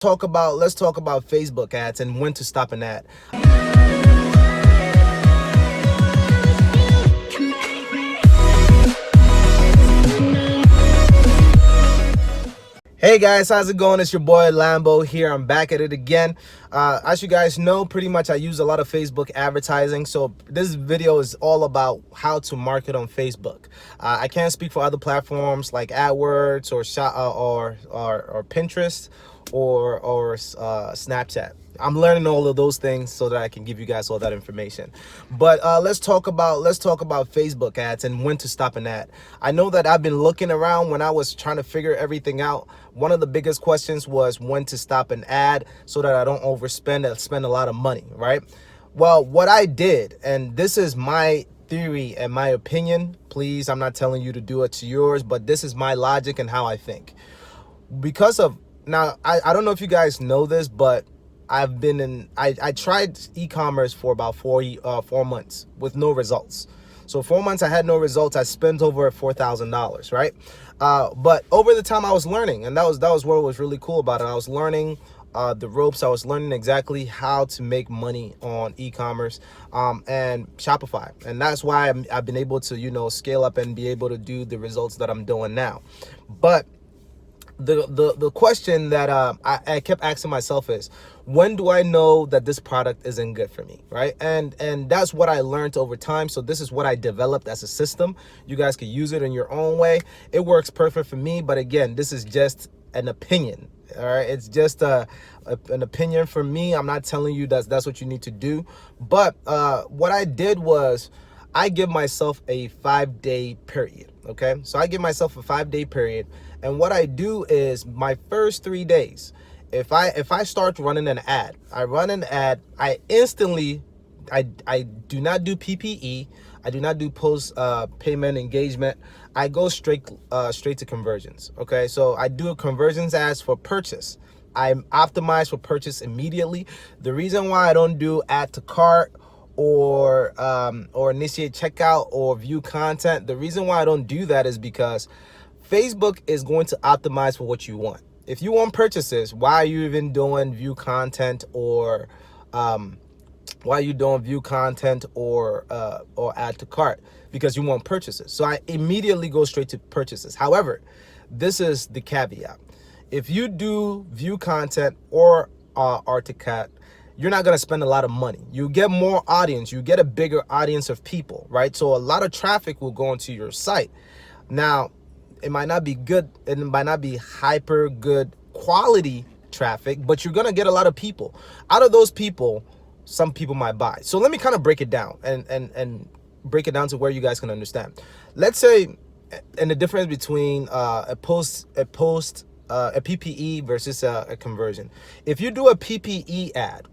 Let's talk about Facebook ads and when to stop an ad. Hey guys, how's it going? It's your boy Lambo here. I'm back at it again. As you guys know, pretty much I use a lot of Facebook advertising. So this video is all about how to market on Facebook. I can't speak for other platforms like AdWords or Pinterest or Snapchat. I'm learning all of those things so that I can give you guys all that information. But let's talk about Facebook ads and when to stop an ad. I know that I've been looking around when I was trying to figure everything out. One of the biggest questions was when to stop an ad so that I don't overspend and spend a lot of money, right? Well, what I did, and this is my theory and my opinion, please, I'm not telling you to do it to yours, but this is my logic and how I think. Because of, now, I don't know if you guys know this, but I tried e-commerce for about 4 months with no results. So 4 months I had no results. I spent over $4,000, right? But over the time I was learning, and that was what was really cool about it. I was learning the ropes. I was learning exactly how to make money on e-commerce and Shopify, and that's why I've been able to scale up and be able to do the results that I'm doing now. But the question that I kept asking myself is, when do I know that this product isn't good for me, right? And that's what I learned over time. So this is what I developed as a system. You guys can use it in your own way. It works perfect for me, but again, this is just an opinion. All right, it's just an opinion for me. I'm not telling you that's what you need to do. But what I did was I give myself a 5-day period. Okay, so I give myself a 5-day period, and what I do is my first 3 days, if I start running an ad, I run an ad, I instantly, I do not do PPE, I do not do post payment engagement. I go straight to conversions. Okay, so I do conversions ads for purchase. I optimize for purchase immediately. The reason why I don't do add to cart or initiate checkout or view content, the reason why I don't do that is because Facebook is going to optimize for what you want. If you want purchases, why are you even doing view content or add to cart? Because you want purchases. So I immediately go straight to purchases. However, this is the caveat. If you do view content or add to cart, you're not going to spend a lot of money. You get more audience. You get a bigger audience of people, right? So a lot of traffic will go into your site. Now, it might not be good. It might not be hyper good quality traffic, but you're going to get a lot of people. Out of those people, some people might buy. So let me kind of break it down and break it down to where you guys can understand. Let's say, and the difference between a PPE versus a conversion. If you do a PPE ad,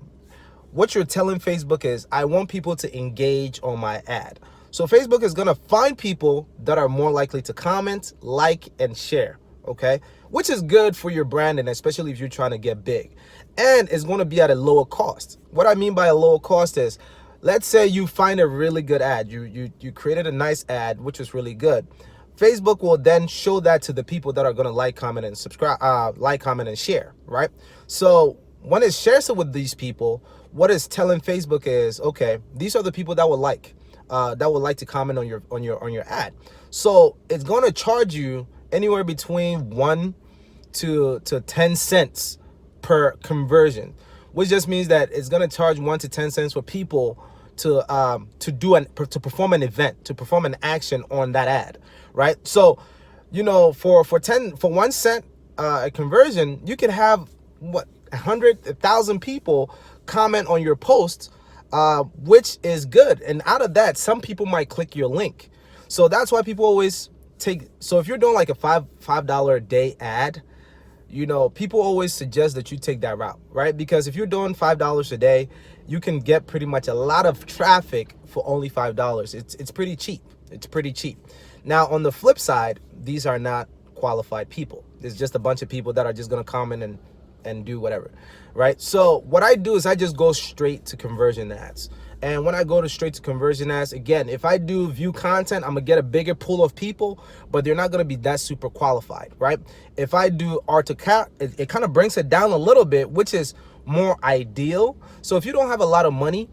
what you're telling Facebook is, I want people to engage on my ad. So Facebook is going to find people that are more likely to comment, like, and share, okay? Which is good for your brand, and especially if you're trying to get big. And it's going to be at a lower cost. What I mean by a lower cost is, let's say you find a really good ad. You created a nice ad, which was really good. Facebook will then show that to the people that are going to like, comment, and subscribe, like, comment, and share, right? So when it shares it with these people, what it's telling Facebook is, okay, these are the people that would like to comment on your ad. So it's going to charge you anywhere between 1 to 10 cents per conversion, which just means that it's going to charge 1 to 10 cents for people to perform an event, to perform an action on that ad, right? So, for 1 cent a conversion, you can have 100,000 people comment on your post, which is good. And out of that, some people might click your link. So that's why people always so if you're doing like a $5 a day ad, people always suggest that you take that route, right? Because if you're doing $5 a day, you can get pretty much a lot of traffic for only $5. It's pretty cheap. It's pretty cheap. Now, on the flip side, these are not qualified people. There's just a bunch of people that are just going to comment and do whatever, right? So what I do is I just go straight to conversion ads. And when I go to straight to conversion ads, again, if I do view content, I'm gonna get a bigger pool of people, but they're not gonna be that super qualified, right? If I do art to cart, it kind of brings it down a little bit, which is more ideal. So if you don't have a lot of money,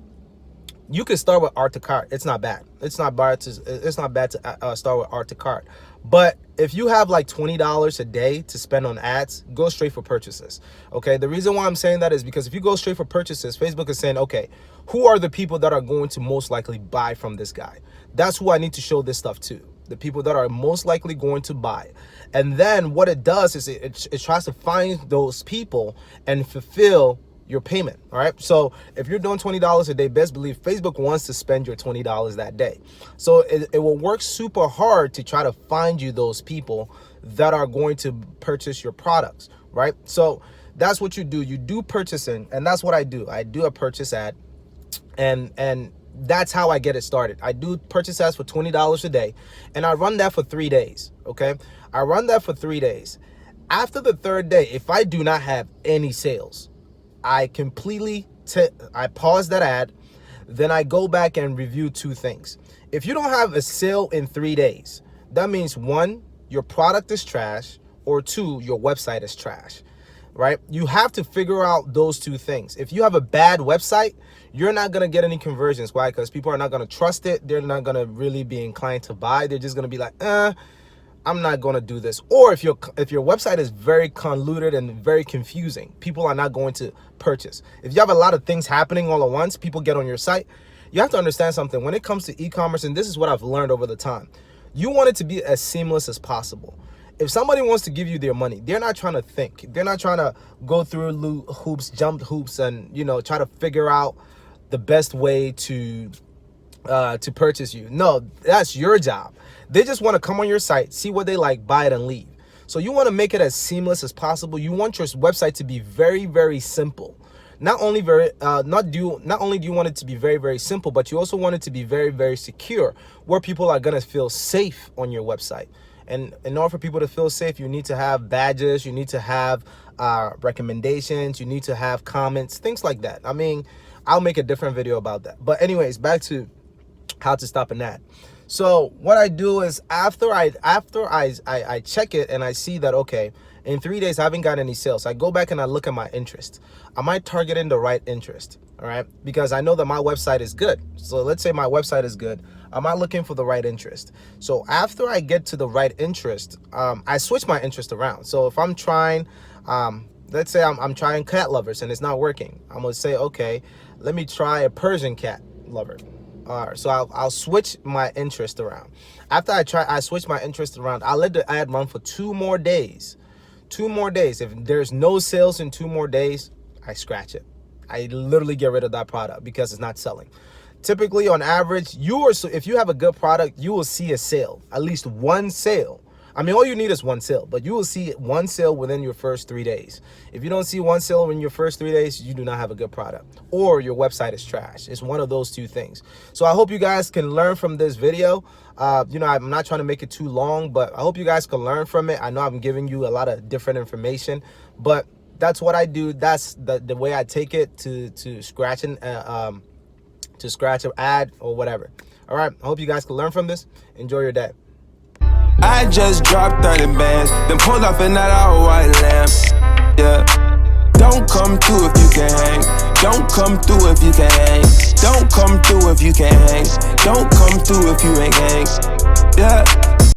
you can start with art to cart. It's not bad. It's not bad to start with art to cart. But if you have like $20 a day to spend on ads, go straight for purchases. Okay. The reason why I'm saying that is because if you go straight for purchases, Facebook is saying, okay, who are the people that are going to most likely buy from this guy? That's who I need to show this stuff to. The people that are most likely going to buy. And then what it does is it tries to find those people and fulfill your payment. All right. So if you're doing $20 a day, best believe Facebook wants to spend your $20 that day. So it will work super hard to try to find you those people that are going to purchase your products. Right. So that's what you do. You do purchasing. And that's what I do. I do a purchase ad, and that's how I get it started. I do purchase ads for $20 a day, and I run that for 3 days. Okay. I run that for 3 days. After the third day, if I do not have any sales, I completely I pause that ad, then I go back and review two things. If you don't have a sale in 3 days, that means one, your product is trash, or two, your website is trash, right? You have to figure out those two things. If you have a bad website, you're not gonna get any conversions. Why? Because people are not gonna trust it. They're not gonna really be inclined to buy. They're just gonna be like, I'm not going to do this. Or if your website is very convoluted and very confusing, people are not going to purchase. If you have a lot of things happening all at once, people get on your site. You have to understand something. When it comes to e-commerce, and this is what I've learned over the time, you want it to be as seamless as possible. If somebody wants to give you their money, they're not trying to think. They're not trying to go through hoops, jump hoops, and try to figure out the best way to purchase you. No, that's your job. They just want to come on your site, see what they like, buy it, and leave. So you want to make it as seamless as possible. You want your website to be very, very simple. Not only do you want it to be very, very simple, but you also want it to be very, very secure, where people are going to feel safe on your website. And in order for people to feel safe, you need to have badges, you need to have recommendations, you need to have comments, things like that. I mean, I'll make a different video about that. But anyways, back to how to stop an ad. So what I do is after I check it and I see that, okay, in 3 days I haven't got any sales, I go back and I look at my interest. Am I targeting the right interest? All right, because I know that my website is good. So let's say my website is good. Am I looking for the right interest? So after I get to the right interest, I switch my interest around. So if I'm trying, let's say I'm trying cat lovers and it's not working, I'm gonna say, okay, let me try a Persian cat lover. All right, so I'll switch my interest around. After I switch my interest around, I'll let the ad run for 2 more days. 2 more days. If there's no sales in 2 more days, I scratch it. I literally get rid of that product because it's not selling. Typically, on average, if you have a good product, you will see a sale, at least one sale. I mean, all you need is one sale, but you will see one sale within your first 3 days. If you don't see one sale in your first 3 days, you do not have a good product, or your website is trash. It's one of those two things. So I hope you guys can learn from this video. I'm not trying to make it too long, but I hope you guys can learn from it. I know I'm giving you a lot of different information, but that's what I do. That's the way I take it to scratch an ad or whatever. All right. I hope you guys can learn from this. Enjoy your day. I just dropped 30 bands, then pulled off in that all white lamb. Yeah. Don't come through if you can hang. Don't come through if you can hang. Don't come through if you can hang. Don't come through if you ain't hang. Yeah.